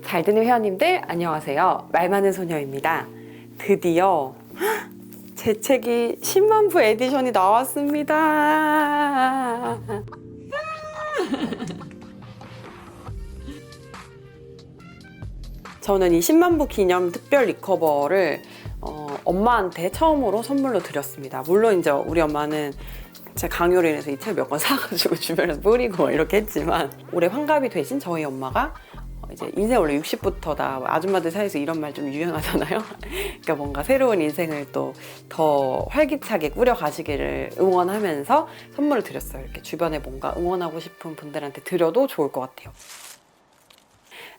잘 듣는 회원님들 안녕하세요. 말 많은 소녀입니다. 드디어 제 책이 10만 부 에디션이 나왔습니다. 저는 이 10만 부 기념 특별 리커버를 엄마한테 처음으로 선물로 드렸습니다. 물론 이제 우리 엄마는 제 강요로 인해서 이 책 몇 권 사가지고 주변에서 뿌리고 이렇게 했지만 올해 환갑이 되신 저희 엄마가 이제 인생 원래 60부터다. 아줌마들 사이에서 이런 말 좀 유행하잖아요. 그러니까 뭔가 새로운 인생을 또 더 활기차게 꾸려가시기를 응원하면서 선물을 드렸어요. 이렇게 주변에 뭔가 응원하고 싶은 분들한테 드려도 좋을 것 같아요.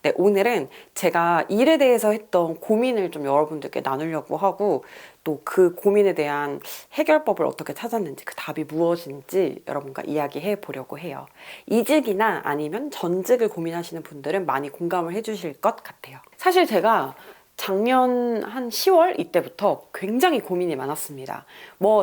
네, 오늘은 제가 일에 대해서 했던 고민을 좀 여러분들께 나누려고 하고 또 그 고민에 대한 해결법을 어떻게 찾았는지 그 답이 무엇인지 여러분과 이야기해 보려고 해요. 이직이나 아니면 전직을 고민하시는 분들은 많이 공감을 해 주실 것 같아요. 사실 제가 작년 한 10월 이때부터 굉장히 고민이 많았습니다.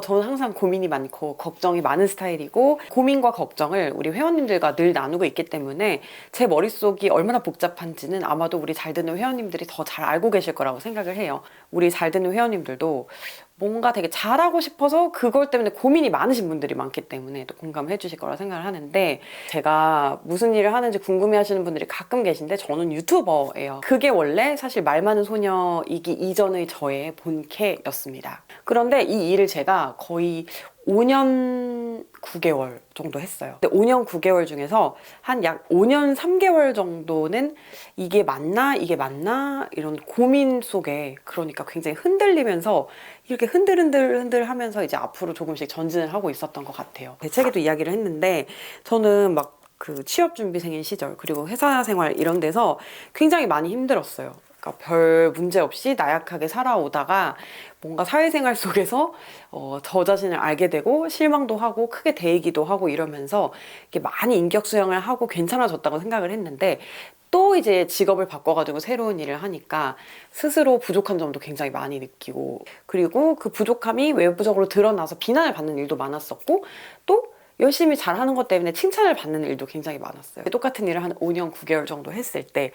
저는 항상 고민이 많고 걱정이 많은 스타일이고 고민과 걱정을 우리 회원님들과 늘 나누고 있기 때문에 제 머릿속이 얼마나 복잡한지는 아마도 우리 잘 듣는 회원님들이 더 잘 알고 계실 거라고 생각을 해요. 우리 잘 듣는 회원님들도 뭔가 되게 잘하고 싶어서 그걸 때문에 고민이 많으신 분들이 많기 때문에 또 공감해 주실 거라 생각을 하는데 제가 무슨 일을 하는지 궁금해 하시는 분들이 가끔 계신데 저는 유튜버예요. 그게 원래 사실 말 많은 소녀이기 이전의 저의 본캐였습니다. 그런데 이 일을 제가 거의 5년 9개월 정도 했어요. 근데 5년 9개월 중에서 한 약 5년 3개월 정도는 이게 맞나? 이게 맞나? 이런 고민 속에 그러니까 굉장히 흔들리면서 이렇게 흔들흔들 하면서 이제 앞으로 조금씩 전진을 하고 있었던 것 같아요. 제 책에도 이야기를 했는데 저는 막 그 취업준비생인 시절 그리고 회사 생활 이런 데서 굉장히 많이 힘들었어요. 그러니까 별 문제 없이 나약하게 살아오다가 뭔가 사회생활 속에서 저 자신을 알게 되고 실망도 하고 크게 데이기도 하고 이러면서 이렇게 많이 인격 수양을 하고 괜찮아졌다고 생각을 했는데 또 이제 직업을 바꿔가지고 새로운 일을 하니까 스스로 부족한 점도 굉장히 많이 느끼고 그리고 그 부족함이 외부적으로 드러나서 비난을 받는 일도 많았었고 또 열심히 잘하는 것 때문에 칭찬을 받는 일도 굉장히 많았어요. 똑같은 일을 한 5년 9개월 정도 했을 때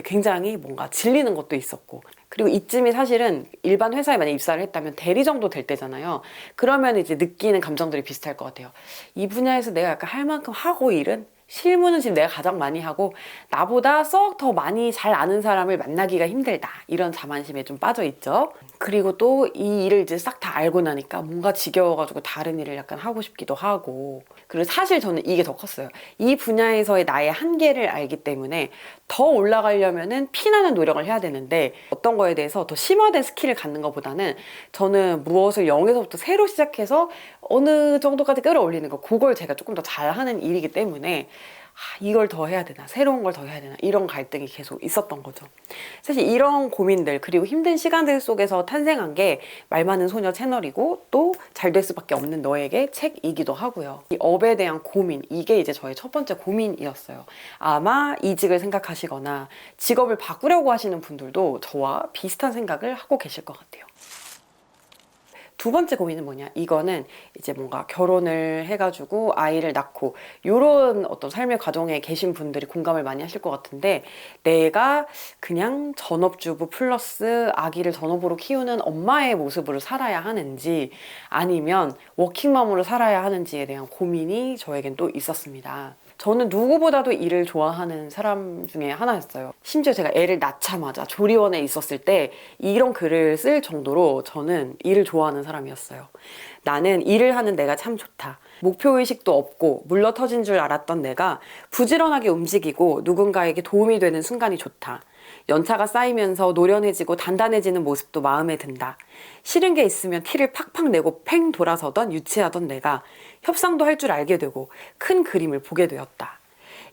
굉장히 뭔가 질리는 것도 있었고 그리고 이쯤이 사실은 일반 회사에 만약 입사를 했다면 대리 정도 될 때잖아요. 그러면 이제 느끼는 감정들이 비슷할 것 같아요. 이 분야에서 내가 약간 할 만큼 하고 일은 실무는 지금 내가 가장 많이 하고 나보다 썩 더 많이 잘 아는 사람을 만나기가 힘들다. 이런 자만심에 좀 빠져 있죠. 그리고 또 이 일을 이제 싹 다 알고 나니까 뭔가 지겨워가지고 다른 일을 약간 하고 싶기도 하고 그리고 사실 저는 이게 더 컸어요. 이 분야에서의 나의 한계를 알기 때문에 더 올라가려면은 피나는 노력을 해야 되는데 어떤 거에 대해서 더 심화된 스킬을 갖는 것보다는 저는 무엇을 0에서부터 새로 시작해서 어느 정도까지 끌어올리는 거 그걸 제가 조금 더 잘하는 일이기 때문에 이걸 더 해야 되나 새로운 걸 더 해야 되나 이런 갈등이 계속 있었던 거죠. 사실 이런 고민들 그리고 힘든 시간들 속에서 탄생한 게 말 많은 소녀 채널이고 또 잘 될 수밖에 없는 너에게 책이기도 하고요. 이 업에 대한 고민 이게 이제 저의 첫 번째 고민이었어요. 아마 이직을 생각하시거나 직업을 바꾸려고 하시는 분들도 저와 비슷한 생각을 하고 계실 것 같아요. 두 번째 고민은 뭐냐? 이거는 이제 뭔가 결혼을 해가지고 아이를 낳고 이런 어떤 삶의 과정에 계신 분들이 공감을 많이 하실 것 같은데 내가 그냥 전업주부 플러스 아기를 전업으로 키우는 엄마의 모습으로 살아야 하는지 아니면 워킹맘으로 살아야 하는지에 대한 고민이 저에겐 또 있었습니다. 저는 누구보다도 일을 좋아하는 사람 중에 하나였어요. 심지어 제가 애를 낳자마자 조리원에 있었을 때 이런 글을 쓸 정도로 저는 일을 좋아하는 사람이었어요. 나는 일을 하는 내가 참 좋다. 목표의식도 없고 물러터진 줄 알았던 내가 부지런하게 움직이고 누군가에게 도움이 되는 순간이 좋다. 연차가 쌓이면서 노련해지고 단단해지는 모습도 마음에 든다. 싫은 게 있으면 티를 팍팍 내고 팽 돌아서던 유치하던 내가 협상도 할 줄 알게 되고 큰 그림을 보게 되었다.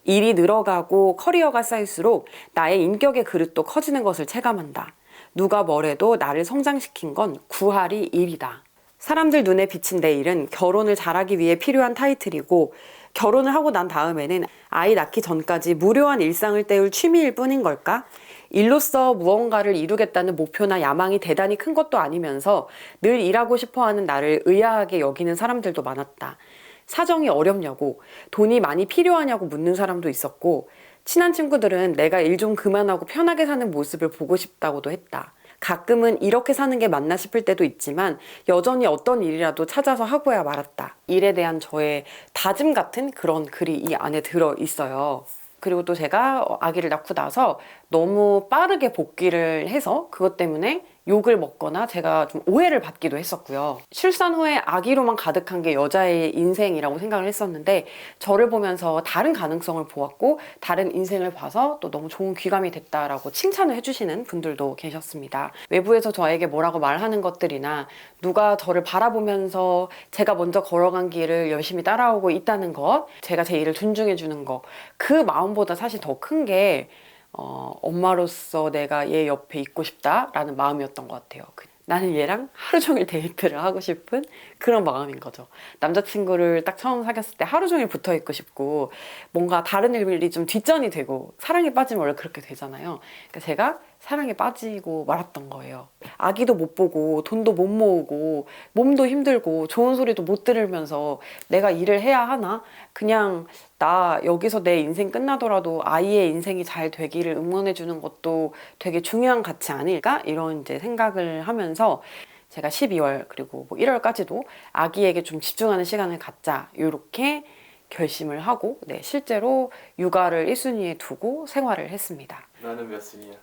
일이 늘어가고 커리어가 쌓일수록 나의 인격의 그릇도 커지는 것을 체감한다. 누가 뭐래도 나를 성장시킨 건 구할이 일이다. 사람들 눈에 비친 내 일은 결혼을 잘하기 위해 필요한 타이틀이고 결혼을 하고 난 다음에는 아이 낳기 전까지 무료한 일상을 때울 취미일 뿐인 걸까? 일로서 무언가를 이루겠다는 목표나 야망이 대단히 큰 것도 아니면서 늘 일하고 싶어하는 나를 의아하게 여기는 사람들도 많았다. 사정이 어렵냐고, 돈이 많이 필요하냐고 묻는 사람도 있었고 친한 친구들은 내가 일 좀 그만하고 편하게 사는 모습을 보고 싶다고도 했다. 가끔은 이렇게 사는 게 맞나 싶을 때도 있지만 여전히 어떤 일이라도 찾아서 하고야 말았다. 일에 대한 저의 다짐 같은 그런 글이 이 안에 들어 있어요. 그리고 또 제가 아기를 낳고 나서 너무 빠르게 복귀를 해서 그것 때문에 욕을 먹거나 제가 좀 오해를 받기도 했었고요. 출산 후에 아기로만 가득한 게 여자의 인생이라고 생각을 했었는데 저를 보면서 다른 가능성을 보았고 다른 인생을 봐서 또 너무 좋은 귀감이 됐다라고 칭찬을 해주시는 분들도 계셨습니다. 외부에서 저에게 뭐라고 말하는 것들이나 누가 저를 바라보면서 제가 먼저 걸어간 길을 열심히 따라오고 있다는 것, 제가 제 일을 존중해주는 것, 그 마음보다 사실 더 큰 게 엄마로서 내가 얘 옆에 있고 싶다라는 마음이었던 것 같아요. 나는 얘랑 하루 종일 데이트를 하고 싶은 그런 마음인 거죠. 남자친구를 딱 처음 사귀었을 때 하루 종일 붙어 있고 싶고 뭔가 다른 일이 좀 뒷전이 되고 사랑에 빠지면 원래 그렇게 되잖아요. 그러니까 제가 사랑에 빠지고 말았던 거예요. 아기도 못 보고 돈도 못 모으고 몸도 힘들고 좋은 소리도 못 들으면서 내가 일을 해야 하나? 그냥 나 여기서 내 인생 끝나더라도 아이의 인생이 잘 되기를 응원해 주는 것도 되게 중요한 가치 아닐까? 이런 이제 생각을 하면서 제가 12월 그리고 뭐 1월까지도 아기에게 좀 집중하는 시간을 갖자 이렇게 결심을 하고 실제로 육아를 1순위에 두고 생활을 했습니다. 나는 몇 순위야?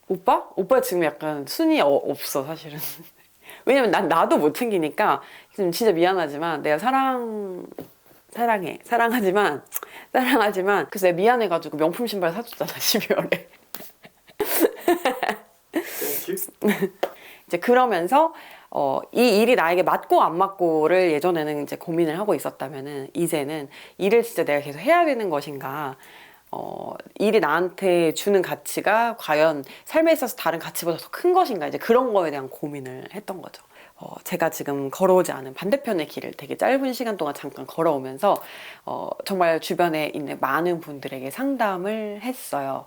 오빠? 오빠 지금 약간 순위 없어 사실은. 왜냐면 나도 못 챙기니까 좀 진짜 미안하지만 내가 사랑하지만 그래서 내가 미안해가지고 명품 신발 사줬잖아 12월에. 이제 그러면서 이 일이 나에게 맞고 안 맞고를 예전에는 이제 고민을 하고 있었다면은 이제는 일을 진짜 내가 계속 해야 되는 것인가, 일이 나한테 주는 가치가 과연 삶에 있어서 다른 가치보다 더 큰 것인가, 이제 그런 거에 대한 고민을 했던 거죠. 제가 지금 걸어오지 않은 반대편의 길을 되게 짧은 시간 동안 잠깐 걸어오면서 정말 주변에 있는 많은 분들에게 상담을 했어요.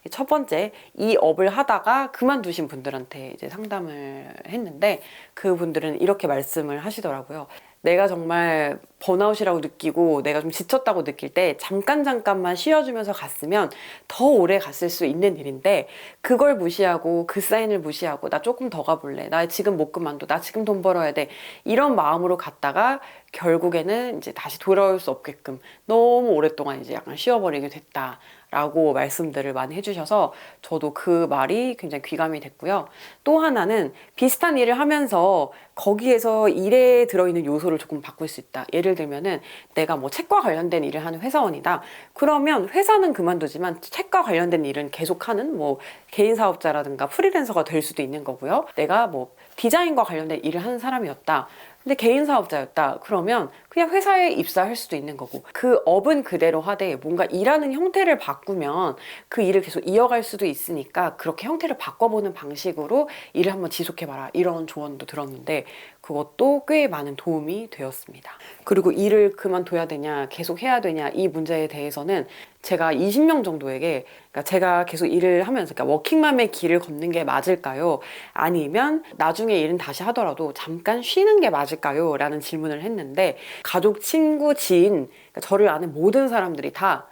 첫 번째, 이 업을 하다가 그만두신 분들한테 이제 상담을 했는데 그분들은 이렇게 말씀을 하시더라고요. 내가 정말 번아웃이라고 느끼고 내가 좀 지쳤다고 느낄 때 잠깐만 쉬어주면서 갔으면 더 오래 갔을 수 있는 일인데 그걸 무시하고 그 사인을 무시하고 나 조금 더 가볼래, 나 지금 못 그만둬, 나 지금 돈 벌어야 돼, 이런 마음으로 갔다가 결국에는 이제 다시 돌아올 수 없게끔 너무 오랫동안 이제 약간 쉬어버리게 됐다 라고 말씀들을 많이 해주셔서 저도 그 말이 굉장히 귀감이 됐고요. 또 하나는 비슷한 일을 하면서 거기에서 일에 들어있는 요소를 조금 바꿀 수 있다. 예를 들면은 내가 뭐 책과 관련된 일을 하는 회사원이다. 그러면 회사는 그만두지만 책과 관련된 일은 계속하는 뭐 개인 사업자라든가 프리랜서가 될 수도 있는 거고요. 내가 뭐 디자인과 관련된 일을 하는 사람이었다. 근데 개인 사업자였다. 그러면 그냥 회사에 입사할 수도 있는 거고, 그 업은 그대로 하되 뭔가 일하는 형태를 바꾸면 그 일을 계속 이어갈 수도 있으니까 그렇게 형태를 바꿔보는 방식으로 일을 한번 지속해봐라, 이런 조언도 들었는데 그것도 꽤 많은 도움이 되었습니다. 그리고 일을 그만둬야 되냐 계속 해야 되냐 이 문제에 대해서는 제가 20명 정도에게, 그러니까 제가 계속 일을 하면서, 그러니까 워킹맘의 길을 걷는 게 맞을까요? 아니면 나중에 일은 다시 하더라도 잠깐 쉬는 게 맞을까요? 라는 질문을 했는데 가족, 친구, 지인, 그러니까 저를 아는 모든 사람들이 다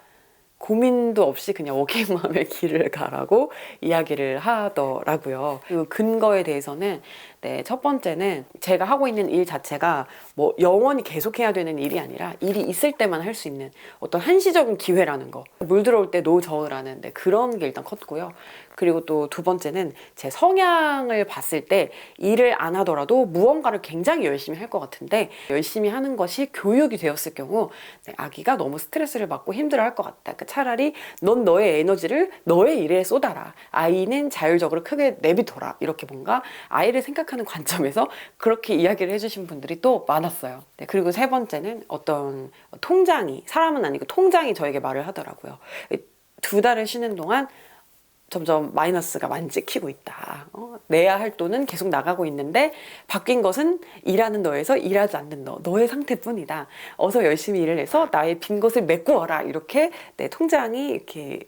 고민도 없이 그냥 워킹맘의 길을 가라고 이야기를 하더라고요. 그 근거에 대해서는 첫 번째는 제가 하고 있는 일 자체가 뭐 영원히 계속해야 되는 일이 아니라 일이 있을 때만 할 수 있는 어떤 한시적인 기회라는 거, 물 들어올 때 노 저으라는 그런 게 일단 컸고요. 그리고 또 두 번째는 제 성향을 봤을 때 일을 안 하더라도 무언가를 굉장히 열심히 할 것 같은데 열심히 하는 것이 교육이 되었을 경우 아기가 너무 스트레스를 받고 힘들어할 것 같다. 그러니까 차라리 넌 너의 에너지를 너의 일에 쏟아라, 아이는 자율적으로 크게 내비둬라, 이렇게 뭔가 아이를 생각하는 관점에서 그렇게 이야기를 해주신 분들이 또 많았어요. 그리고 세 번째는 어떤 통장이, 사람은 아니고 통장이 저에게 말을 하더라고요. 2달을 쉬는 동안 점점 마이너스가 많이 찍히고 있다. 내야 할 돈은 계속 나가고 있는데 바뀐 것은 일하는 너에서 일하지 않는 너의 상태뿐이다. 어서 열심히 일을 해서 나의 빈 것을 메꾸어라. 이렇게 통장이 이렇게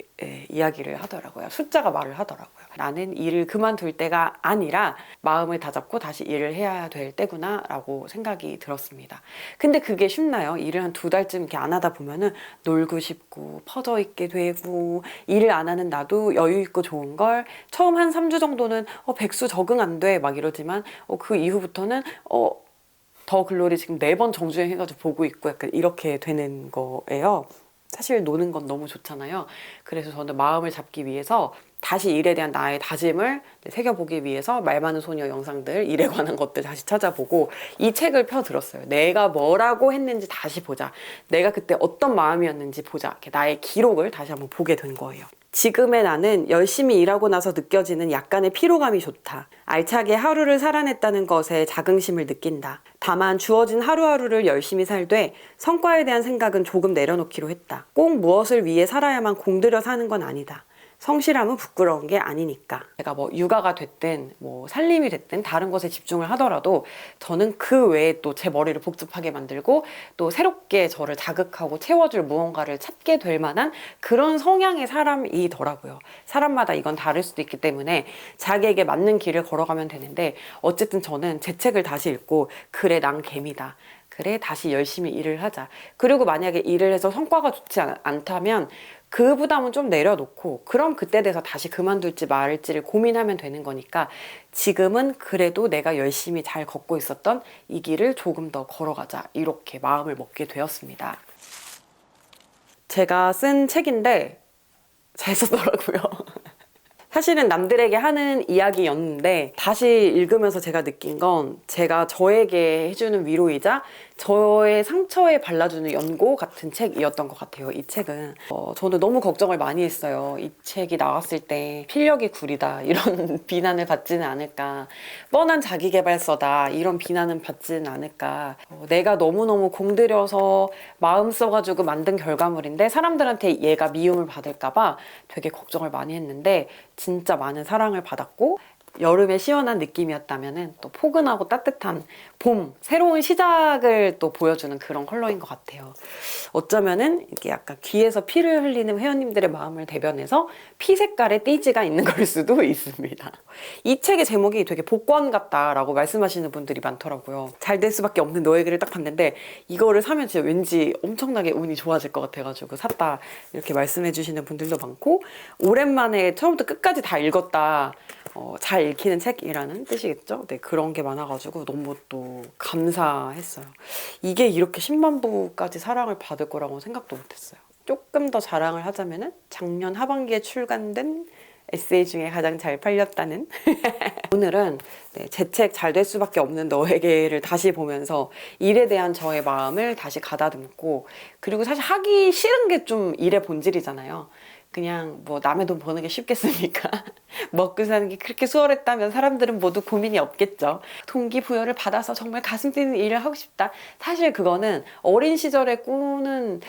이야기를 하더라고요. 숫자가 말을 하더라고요. 나는 일을 그만둘 때가 아니라 마음을 다잡고 다시 일을 해야 될 때구나 라고 생각이 들었습니다. 근데 그게 쉽나요? 일을 한 2달쯤 이렇게 안 하다 보면은 놀고 싶고 퍼져 있게 되고, 일을 안 하는 나도 여유 있고 좋은 걸 처음 한 3주 정도는 백수 적응 안 돼 막 이러지만 그 이후부터는 더 글로리 지금 4번 정주행 해가지고 보고 있고 약간 이렇게 되는 거예요. 사실 노는 건 너무 좋잖아요. 그래서 저는 마음을 잡기 위해서 다시 일에 대한 나의 다짐을 새겨보기 위해서 말 많은 소녀 영상들, 일에 관한 것들 다시 찾아보고 이 책을 펴들었어요. 내가 뭐라고 했는지 다시 보자. 내가 그때 어떤 마음이었는지 보자. 이렇게 나의 기록을 다시 한번 보게 된 거예요. 지금의 나는 열심히 일하고 나서 느껴지는 약간의 피로감이 좋다. 알차게 하루를 살아냈다는 것에 자긍심을 느낀다. 다만 주어진 하루하루를 열심히 살되 성과에 대한 생각은 조금 내려놓기로 했다. 꼭 무엇을 위해 살아야만 공들여 사는 건 아니다. 성실함은 부끄러운 게 아니니까. 제가 뭐 육아가 됐든 뭐 살림이 됐든 다른 것에 집중을 하더라도 저는 그 외에 또 제 머리를 복잡하게 만들고 또 새롭게 저를 자극하고 채워줄 무언가를 찾게 될 만한 그런 성향의 사람이더라고요. 사람마다 이건 다를 수도 있기 때문에 자기에게 맞는 길을 걸어가면 되는데, 어쨌든 저는 제 책을 다시 읽고 그래 난 개미다. 그래 다시 열심히 일을 하자. 그리고 만약에 일을 해서 성과가 좋지 않다면 그 부담은 좀 내려놓고 그럼 그때 돼서 다시 그만둘지 말지를 고민하면 되는 거니까 지금은 그래도 내가 열심히 잘 걷고 있었던 이 길을 조금 더 걸어가자, 이렇게 마음을 먹게 되었습니다. 제가 쓴 책인데 잘 썼더라고요. 사실은 남들에게 하는 이야기였는데 다시 읽으면서 제가 느낀 건 제가 저에게 해주는 위로이자 저의 상처에 발라주는 연고 같은 책이었던 것 같아요. 이 책은 저는 너무 걱정을 많이 했어요. 이 책이 나왔을 때 필력이 구리다 이런 비난을 받지는 않을까, 뻔한 자기계발서다 이런 비난은 받지는 않을까, 내가 너무너무 공들여서 마음 써가지고 만든 결과물인데 사람들한테 얘가 미움을 받을까봐 되게 걱정을 많이 했는데 진짜 많은 사랑을 받았고, 여름의 시원한 느낌이었다면 또 포근하고 따뜻한 봄, 새로운 시작을 또 보여주는 그런 컬러인 것 같아요. 어쩌면은 이렇게 약간 귀에서 피를 흘리는 회원님들의 마음을 대변해서 피 색깔의 띠지가 있는 걸 수도 있습니다. 이 책의 제목이 되게 복권 같다라고 말씀하시는 분들이 많더라고요. 잘 될 수밖에 없는 너에게를 딱 봤는데 이거를 사면 진짜 왠지 엄청나게 운이 좋아질 것 같아가지고 샀다 이렇게 말씀해 주시는 분들도 많고, 오랜만에 처음부터 끝까지 다 읽었다, 잘 읽히는 책이라는 뜻이겠죠? 네, 그런 게 많아가지고 너무 또 감사했어요. 이게 이렇게 10만 부까지 사랑을 받을 거라고 생각도 못했어요. 조금 더 자랑을 하자면은 작년 하반기에 출간된 에세이 중에 가장 잘 팔렸다는 오늘은 제 책 잘 될 수밖에 없는 너에게를 다시 보면서 일에 대한 저의 마음을 다시 가다듬고, 그리고 사실 하기 싫은 게 좀 일의 본질이잖아요. 그냥 뭐 남의 돈 버는 게 쉽겠습니까? 먹고 사는 게 그렇게 수월했다면 사람들은 모두 고민이 없겠죠. 동기부여를 받아서 정말 가슴 뛰는 일을 하고 싶다. 사실 그거는 어린 시절에 꾸는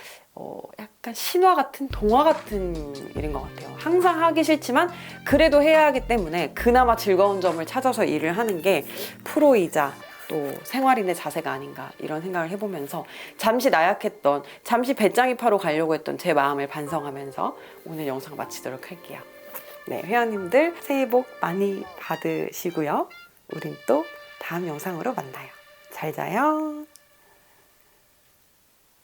약간 신화 같은, 동화 같은 일인 것 같아요. 항상 하기 싫지만 그래도 해야 하기 때문에 그나마 즐거운 점을 찾아서 일을 하는 게 프로이자 또 생활인의 자세가 아닌가, 이런 생각을 해보면서 잠시 나약했던, 잠시 배짱이 파로 가려고 했던 제 마음을 반성하면서 오늘 영상 마치도록 할게요. 네, 회원님들 새해 복 많이 받으시고요. 우린 또 다음 영상으로 만나요. 잘 자요.